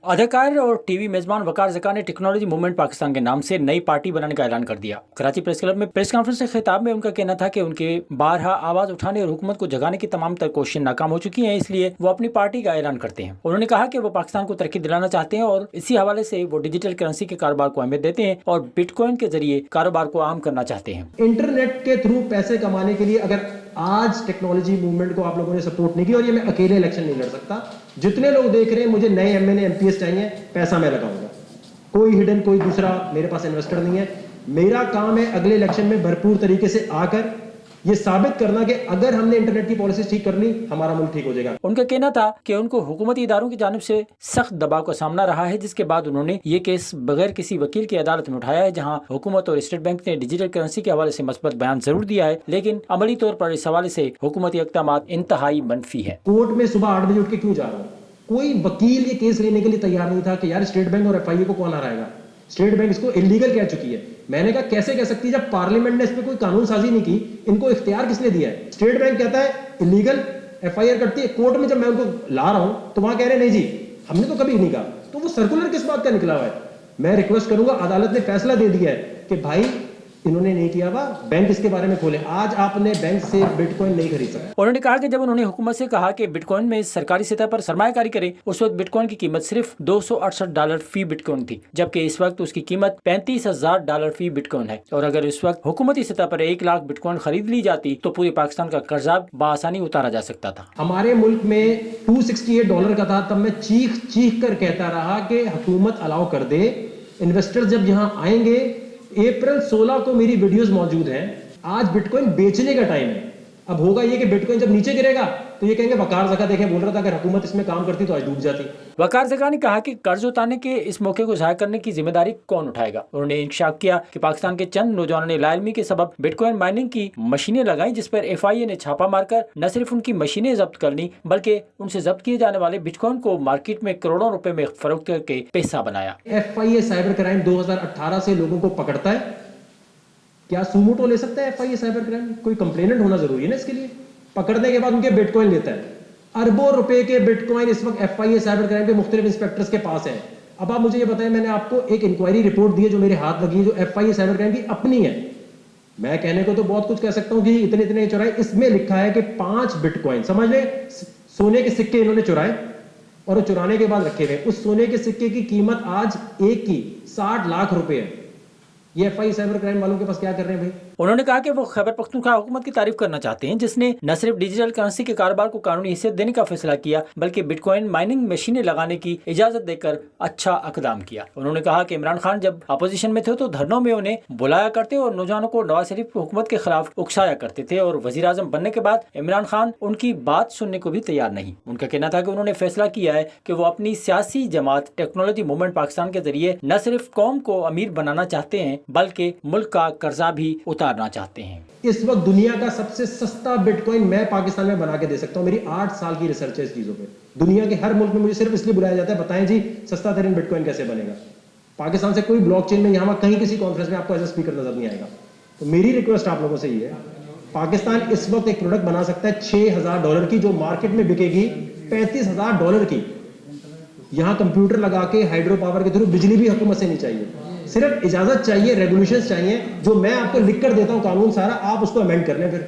अदाकार और टीवी मेजबान वकार ज़का ने टेक्नोलॉजी मूवमेंट पाकिस्तान के नाम से नई पार्टी बनाने का ऐलान कर दिया। कराची प्रेस क्लब में प्रेस कॉन्फ्रेंस से खिताब में उनका कहना था कि उनके बारहा आवाज उठाने और हुकूमत को जगाने की तमाम तर कोशिशें नाकाम हो चुकी हैं, इसलिए वो अपनी पार्टी का ऐलान करते हैं। उन्होंने कहा कि वो पाकिस्तान को तरक्की दिलाना चाहते हैं और इसी हवाले से वो डिजिटल करेंसी के कारोबार को अहमियत देते हैं और बिटकॉइन के जरिए कारोबार को आम करना चाहते हैं। इंटरनेट के थ्रू पैसे कमाने के लिए अगर आज टेक्नोलॉजी मूवमेंट को आप लोगों ने सपोर्ट नहीं किया, और ये मैं अकेले इलेक्शन नहीं लड़ सकता, जितने लोग देख रहे हैं मुझे नए एमएनए एमपीएस चाहिए, पैसा मैं लगाऊंगा, कोई हिडन कोई दूसरा मेरे पास इन्वेस्टर नहीं है। मेरा काम है अगले इलेक्शन में भरपूर तरीके से आकर ये साबित करना कि अगर हमने इंटरनेट की पॉलिसी ठीक कर ली हमारा मुल्क ठीक हो जाएगा। उनका कहना था कि उनको हुकूमती इदारों की जानिब से सख्त दबाव का सामना रहा है, जिसके बाद उन्होंने ये केस बगैर किसी वकील की अदालत में उठाया है, जहां हुकूमत और स्टेट बैंक ने डिजिटल करेंसी के हवाले से मस्बत बयान जरूर दिया है, लेकिन अमली तौर पर इस हवाले से हुकूमती इक़दाम इंतहाई मनफी है। कोर्ट में सुबह 8 बजे उठ के क्यों जा रहा हूँ? कोई वकील ये केस लेने के लिए तैयार नहीं था कि यार स्टेट बैंक और एफआईए को कौन हराएगा, स्टेट बैंक इसको इलीगल कह चुकी है। मैंने कहा कैसे कह सकती है जब पार्लियामेंट ने इस पर कोई कानून साजी नहीं की, इनको इख्तियार किसने दिया है? स्टेट बैंक कहता है इलीगल, एफआईआर करती है। कोर्ट में जब मैं उनको ला रहा हूं तो वहां कह रहे नहीं जी हमने तो कभी नहीं कहा, तो वो सर्कुलर किस बात का निकला हुआ है? मैं रिक्वेस्ट करूंगा, अदालत ने फैसला दे दिया है कि भाई इन्होंने नहीं किया हुआ, बैंक इसके बारे में खोले। आज आपने बैंक से बिटकॉइन नहीं खरीद सकते। उन्होंने कहा कि जब उन्होंने हुकूमत से कहा कि बिटकॉइन में सरकारी सतह पर सरमायाकारी करे, उस वक्त बिटकॉइन की कीमत सिर्फ $268 फी बिटकॉइन थी, जबकि इस वक्त उसकी कीमत $35,000 फी बिटकॉइन है। और अगर इस वक्त हुकूमती सतह पर 1 लाख बिटकॉइन खरीद ली जाती तो पूरे पाकिस्तान का कर्जा बआसानी उतारा जा सकता था। हमारे मुल्क में $268 का था, तब मैं चीख चीख कर कहता रहा कि हुकूमत अलाउ कर दे, इन्वेस्टर जब यहाँ आएंगे। अप्रैल 16 को मेरी वीडियोस मौजूद हैं। आज बिटकॉइन बेचने का टाइम है। अब होगा ये कि बिटकॉइन जब नीचे गिरेगा तो ये कहेंगे वकार ज़का देखें बोल रहा था अगर हुकूमत इसमें काम करती तो आज डूब जाती। वकार ज़का ने कहा कि कर्ज उतारने के इस मौके को ज़ाया करने की जिम्मेदारी कौन उठाएगा। उन्होंने इंकशाफ किया कि पाकिस्तान के चंद नौजवानों ने लाइलमी के सबब बिटकॉइन माइनिंग की मशीनें लगाई, जिस पर एफआईए ने छापा मारकर न सिर्फ उनकी मशीनें जब्त कर ली बल्कि उनसे जब्त किए जाने वाले बिटकॉइन को मार्केट में करोड़ों रुपए में फरोख्त करके पैसा बनाया। एफआईए साइबर क्राइम 2018 से लोगों को पकड़ता है। क्या सुमोटो ले सकता है एफआईए साइबर क्राइम? कोई कंप्लेनेंट होना जरूरी है ना इसके लिए। पकड़ने के बाद उनके बिटकॉइन लेता है। अरबों रुपए के बिटकॉइन इस वक्त एफआईए साइबर क्राइम के मुख्तलिफ इंस्पेक्टर्स के पास है। अब आप मुझे ये बताएं, मैंने आपको एक इंक्वायरी रिपोर्ट दी है जो मेरे हाथ लगी है, जो एफआईए साइबर क्राइम की अपनी है। मैं कहने को तो बहुत कुछ कह सकता हूं कि इतने इतने चुराए, इसमें लिखा है कि 5 बिटकॉइन, समझ ले, सोने के सिक्के इन्होंने चुराए और चुराने के बाद रखे हुए। उस सोने के सिक्के की कीमत आज एक की 60 लाख रुपए है। ये एफआईए साइबर क्राइम वालों के पास क्या कर रहे हैं भाई? उन्होंने कहा कि वो खैबर पख्तूनख्वा हुकूमत की तारीफ करना चाहते हैं, जिसने न सिर्फ डिजिटल करेंसी के कारोबार को कानूनी हैसियत देने का फैसला किया बल्कि बिटकॉइन माइनिंग मशीनें लगाने की इजाजत देकर अच्छा इक़दाम किया। उन्होंने कहा कि इमरान खान जब अपोजिशन में थे तो धरनों में उन्हें बुलाया करते और नौजवानों को नवाज शरीफ की हुकूमत के खिलाफ उकसाया करते थे, और वजीर आजम बनने के बाद इमरान खान उनकी बात सुनने को भी तैयार नहीं। उनका कहना था कि उन्होंने फैसला किया है कि वो अपनी सियासी जमात टेक्नोलॉजी मूवमेंट पाकिस्तान के जरिए न सिर्फ कौम को अमीर बनाना चाहते हैं बल्कि मुल्क का कर्जा भी उतारना चाहते हैं। इस वक्त दुनिया का सबसे सस्ता बिटकॉइन मैं पाकिस्तान में बना के दे सकता हूं। मेरी 8 साल की रिसर्च है इस चीजों पे। दुनिया के हर मुल्क में मुझे सिर्फ इसलिए बुलाया जाता है, बताएं जी सस्ता तरीन बिटकॉइन कैसे बनेगा। पाकिस्तान से कोई ब्लॉकचेन में यहां कहीं किसी कॉन्फ्रेंस में आपको एज ए स्पीकर नजर नहीं आएगा। तो मेरी रिक्वेस्ट आप लोगों से ये है, पाकिस्तान इस वक्त एक प्रोडक्ट बना सकता है $6,000 की, जो मार्केट में बिकेगी $35,000 की। यहां कंप्यूटर लगा के हाइड्रो पावर के थ्रू, बिजली भी हुकूमत से नहीं चाहिए, सिर्फ इजाजत चाहिए, रेगुलेशंस चाहिए, जो मैं आपको लिख कर देता हूं कानून सारा, आप उसको अमेंड कर लें फिर।